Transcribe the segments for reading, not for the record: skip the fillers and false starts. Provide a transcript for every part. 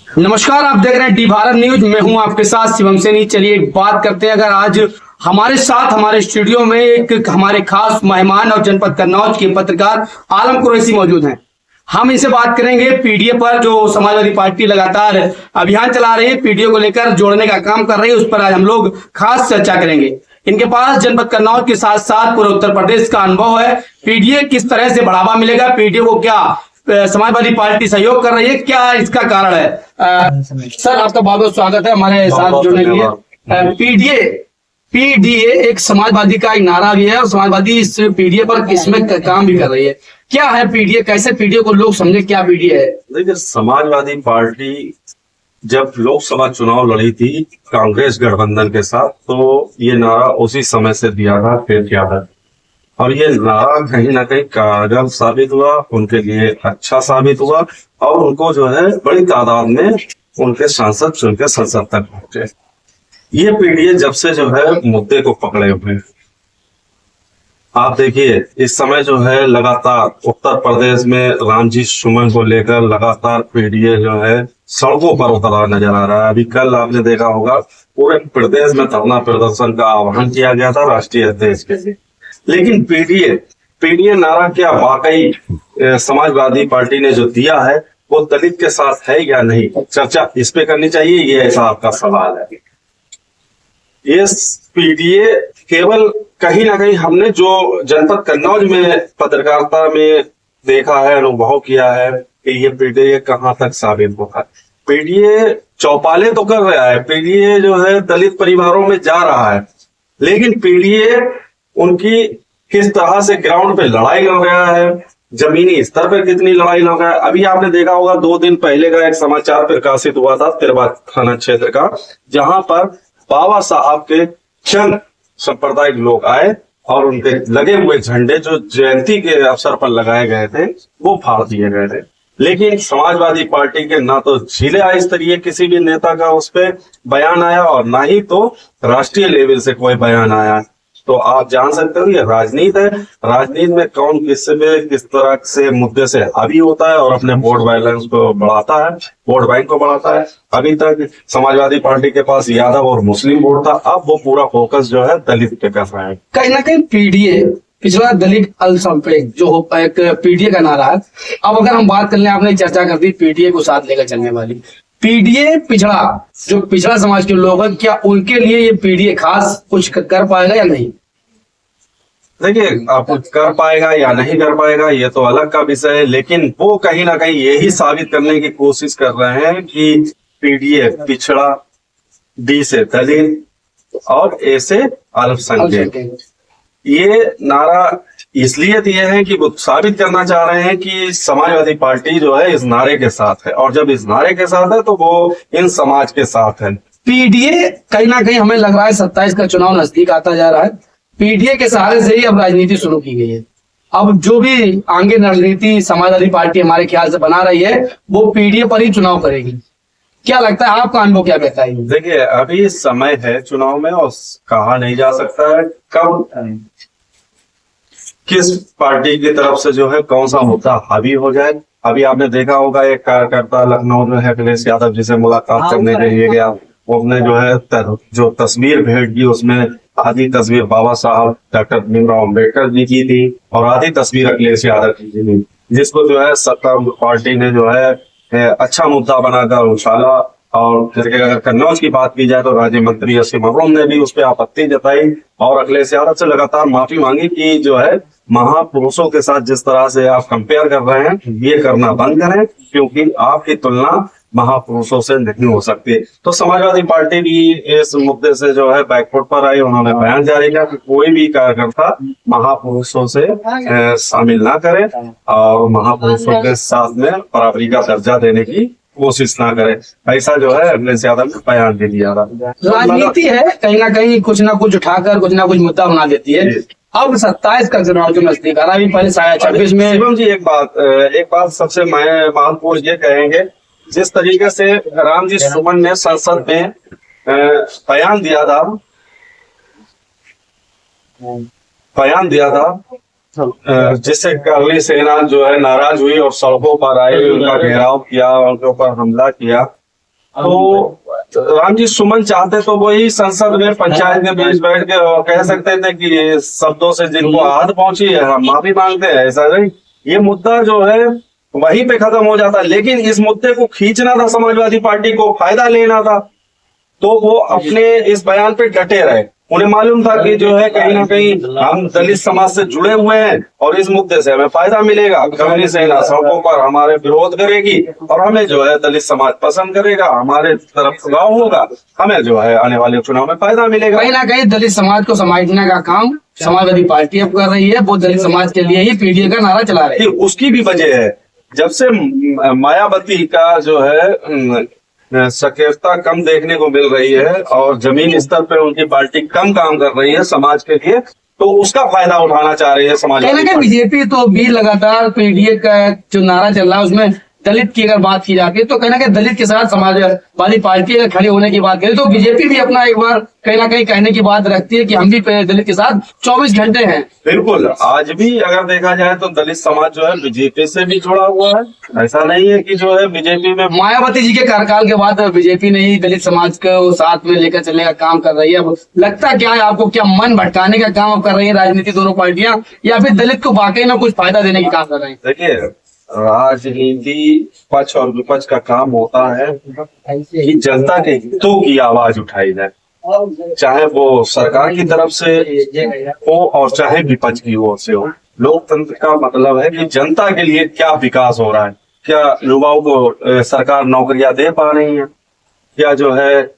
नमस्कार, आप देख रहे हैं डी भारत न्यूज। मैं हूं आपके साथ शिवम सैनी। चलिए एक बात करते हैं। अगर आज हमारे साथ हमारे स्टूडियो में एक हमारे खास मेहमान और जनपद कन्नौज के पत्रकार आलम कुरैशी मौजूद हैं। हम इनसे बात करेंगे पीडीए पर, जो समाजवादी पार्टी लगातार अभियान चला रही है, पीडीए को लेकर जोड़ने का काम कर रही है, उस पर आज हम लोग खास चर्चा करेंगे। इनके पास जनपद कन्नौज के साथ साथ पूरे उत्तर प्रदेश का अनुभव है। पीडीए किस तरह से बढ़ावा मिलेगा, पीडीए को क्या समाजवादी पार्टी सहयोग कर रही है, क्या इसका कारण है? सर, आपका बहुत बहुत स्वागत है हमारे साथ जुड़ने के लिए। पीडीए पीडीए एक समाजवादी का एक नारा भी है और समाजवादी इस पीडीए पर इसमें काम भी कर रही है। क्या है पीडीए, कैसे पीडीए को लोग समझे, क्या पीडीए है? देखिए, समाजवादी पार्टी जब लोकसभा चुनाव लड़ी थी कांग्रेस गठबंधन के साथ, तो ये नारा उसी समय से दिया था, फिर किया था। और ये नारा कहीं ना कहीं कारगर साबित हुआ, उनके लिए अच्छा साबित हुआ और उनको जो है बड़ी तादाद में उनके सांसद चुन के संसद तक पहुंचे। ये पीडीए जब से जो है मुद्दे को पकड़े हुए हैं। आप देखिए, इस समय जो है लगातार उत्तर प्रदेश में रामजी सुमन को लेकर लगातार पीडीए जो है सड़कों पर उतरा नजर आ रहा है। अभी कल आपने देखा होगा पूरे प्रदेश में धरना प्रदर्शन का आह्वान किया गया था राष्ट्रीय अध्यक्ष के लिए। लेकिन पीडीए नारा क्या वाकई समाजवादी पार्टी ने जो दिया है वो दलित के साथ है या नहीं, चर्चा इस पे करनी चाहिए। ये ऐसा आपका सवाल है। ये पीडीए केवल कहीं ना कहीं हमने जो जनपद कन्नौज में पत्रकारिता में देखा है, अनुभव किया है कि ये पीडीए कहां तक साबित होता है। पीडीए चौपाले तो कर रहा है, पीडीए जो है दलित परिवारों में जा रहा है, लेकिन पीडीए उनकी किस तरह से ग्राउंड पे लड़ाई लड़ रहा है, जमीनी स्तर पर कितनी लड़ाई लड़ रहा है। अभी आपने देखा होगा 2 दिन पहले का एक समाचार प्रकाशित हुआ था तिरवा थाना क्षेत्र का, जहां पर बाबा साहब के चंद सांप्रदायिक लोग आए और उनके लगे हुए झंडे जो जयंती के अवसर पर लगाए गए थे वो फाड़ दिए गए थे। लेकिन समाजवादी पार्टी के ना तो जिले स्तरीय किसी भी नेता का उस पर बयान आया और ना ही तो राष्ट्रीय लेवल से कोई बयान आया। तो आप जान सकते हो ये राजनीति है। राजनीति में कौन किस तरह से मुद्दे से हावी होता है और अपने वोट बैलेंस को बढ़ाता है, वोट बैंक को बढ़ाता है। अभी तक समाजवादी पार्टी के पास यादव और मुस्लिम वोट था, अब वो पूरा फोकस जो है दलित पे कर रहा है। कहीं ना कहीं पीडीए पिछड़ा दलित अल्पसंख्यक जो एक पीडीए का नारा है। अब अगर हम बात कर लें, आपने चर्चा कर दी पीडीए को साथ लेकर चलने वाली, पीडीए पिछड़ा समाज के लोग हैं, क्या उनके लिए ये पीडीए खास कुछ कर पाएगा या नहीं? देखिए, आप कर पाएगा या नहीं कर पाएगा ये तो अलग का विषय है, लेकिन वो कहीं ना कहीं यही साबित करने की कोशिश कर रहे हैं कि पीडीए पिछड़ा, डी से दलित और ए से अल्पसंख्यक। ये नारा इसलिए दिए हैं कि वो साबित करना चाह रहे हैं कि समाजवादी पार्टी जो है इस नारे के साथ है, और जब इस नारे के साथ है तो वो इन समाज के साथ है। पीडीए कहीं ना कहीं हमें लग रहा है 27 का चुनाव नजदीक आता जा रहा है, पीडीए के सहारे से ही अब राजनीति शुरू की गई है। अब जो भी आगे रणनीति समाजवादी पार्टी हमारे ख्याल से बना रही है वो पीडीए पर ही चुनाव करेगी। क्या लगता है, आपका अनुभव क्या कहता है? देखिए, अभी समय है चुनाव में और कहा नहीं जा सकता है कब किस पार्टी की तरफ से जो है कौन सा मुद्दा हावी हो जाए। अभी आपने देखा होगा एक कार्यकर्ता लखनऊ में है अखिलेश यादव जी से मुलाकात करने के लिए गया, उसने जो है जो तस्वीर भेंट की उसमें आधी तस्वीर बाबा साहब डॉक्टर भीमराव अम्बेडकर जी की थी और आधी तस्वीर अखिलेश यादव जी की थी, जिसको जो है सत्ता पार्टी ने जो है अच्छा मुद्दा बनाकर उछाला। और अगर कन्नौज की बात की जाए तो राज्य मंत्री असीम अमरोम ने भी उस पर आपत्ति जताई और अखिलेश यादव से लगातार माफी मांगी कि जो है महापुरुषों के साथ जिस तरह से आप कंपेयर कर रहे हैं ये करना बंद करें, क्योंकि आपकी तुलना महापुरुषों से नहीं हो सकती। तो समाजवादी पार्टी भी इस मुद्दे से जो है बैकफुट पर आई। उन्होंने बयान जारी किया कि कोई भी कार्यकर्ता महापुरुषों से शामिल ना करे और महापुरुषों के साथ में बराबरी का दर्जा देने की कोशिश ना करे। ऐसा जो है अखिलेश यादव ने बयान दे दिया था। राजनीति है, कहीं ना कुछ उठाकर कुछ ना कुछ मुद्दा बना देती है। अब 27 का चुनाव जो नजदीक आ रहा है, पहले 26 में। शिवम जी, एक बात सबसे महत्वपूर्ण ये कहेंगे, जिस तरीके से रामजी सुमन ने संसद में बयान दिया था जिससे करली सेना जो है नाराज हुई और सड़कों पर आई, उनका घेराव किया, उनके ऊपर हमला किया। तो राम जी सुमन चाहते तो वही संसद में पंचायत के बीच बैठ के और कह सकते थे कि ये शब्दों से जिनको आहत पहुंची है हम माफी मांगते हैं, ऐसा नहीं। ये मुद्दा जो है वहीं पे खत्म हो जाता, लेकिन इस मुद्दे को खींचना था, समाजवादी पार्टी को फायदा लेना था, तो वो अपने इस बयान पे डटे रहे। उन्हें मालूम था कि जो है कहीं ना कहीं हम दलित समाज से जुड़े हुए हैं और इस मुद्दे से हमें फायदा मिलेगा। कम्युनिस्ट सेना सड़कों पर हमारे विरोध करेगी और हमें जो है दलित समाज पसंद करेगा, हमारे तरफ चुनाव होगा, हमें जो है आने वाले चुनाव में फायदा मिलेगा। कहीं ना कहीं दलित समाज को समेटने का काम समाजवादी पार्टी अब कर रही है। वो दलित समाज के लिए ही पीडीए का नारा चला रही है। उसकी भी वजह है, जब से मायावती का जो है सक्रियता कम देखने को मिल रही है और जमीन स्तर पे उनकी पार्टी कम काम कर रही है समाज के लिए, तो उसका फायदा उठाना चाह रही है समाज। बीजेपी तो भी लगातार पीडीए का जो नारा चल रहा है उसमें दलित की अगर बात की जाती है तो कहीं ना कहीं दलित के साथ समाजवादी पार्टी अगर खड़ी होने की बात करें तो बीजेपी भी अपना एक बार कहीं ना कहीं कहने की बात रखती है कि हम भी दलित के साथ 24 घंटे हैं। बिल्कुल, आज भी अगर देखा जाए तो दलित समाज जो है बीजेपी से भी जुड़ा हुआ है। ऐसा नहीं है कि जो है बीजेपी में मायावती जी के कार्यकाल के बाद बीजेपी ने ही दलित समाज को साथ में लेकर चलने का काम कर रही है। अब लगता क्या है आपको, क्या मन भटकाने का काम कर रही है राजनीति दोनों पार्टियां, या फिर दलित को वाकई में कुछ फायदा देने की काम कर रही है? देखिए, राजनीति पक्ष और विपक्ष का काम होता है कि जनता के हितों की आवाज उठाई जाए, चाहे वो सरकार की तरफ से हो और चाहे विपक्ष की ओर से हो। लोकतंत्र का मतलब है कि जनता के लिए क्या विकास हो रहा है, क्या युवाओं को सरकार नौकरियां दे पा रही है, क्या जो है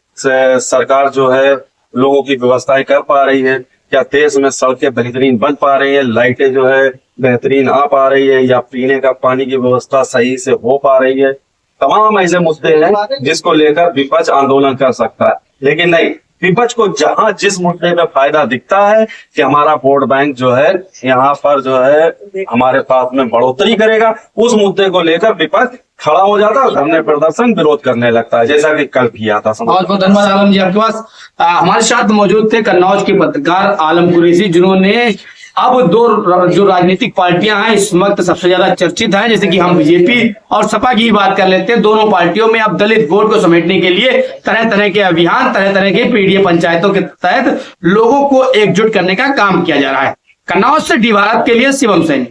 सरकार जो है लोगों की व्यवस्थाएं कर पा रही है, क्या देश में सड़कें बेहतरीन बन पा रही है, लाइटें जो है बेहतरीन आ पा रही है, या पीने का पानी की व्यवस्था सही से हो पा रही है। तमाम ऐसे मुद्दे हैं जिसको लेकर विपक्ष आंदोलन कर सकता है, लेकिन नहीं, विपक्ष को जहां जिस मुद्दे में फायदा दिखता है कि हमारा वोट बैंक जो है यहाँ पर जो है हमारे पास में बढ़ोतरी करेगा, उस मुद्दे को लेकर विपक्ष खड़ा हो जाता है, धरने प्रदर्शन विरोध करने लगता है, जैसा कि कल किया था। बहुत बहुत धन्यवाद आलम जी आपके पास। हमारे साथ मौजूद थे कन्नौज के पत्रकार आलम कुरैशी, जिन्होंने अब दो जो राजनीतिक पार्टियां हैं इस वक्त सबसे ज्यादा चर्चित हैं, जैसे कि हम बीजेपी और सपा की बात कर लेते हैं। दोनों पार्टियों में अब दलित वोट को समेटने के लिए तरह तरह के अभियान, तरह तरह के पीडीए पंचायतों के तहत लोगों को एकजुट करने का काम किया जा रहा है। कन्नौज से डी भारत के लिए शिवम सैनी।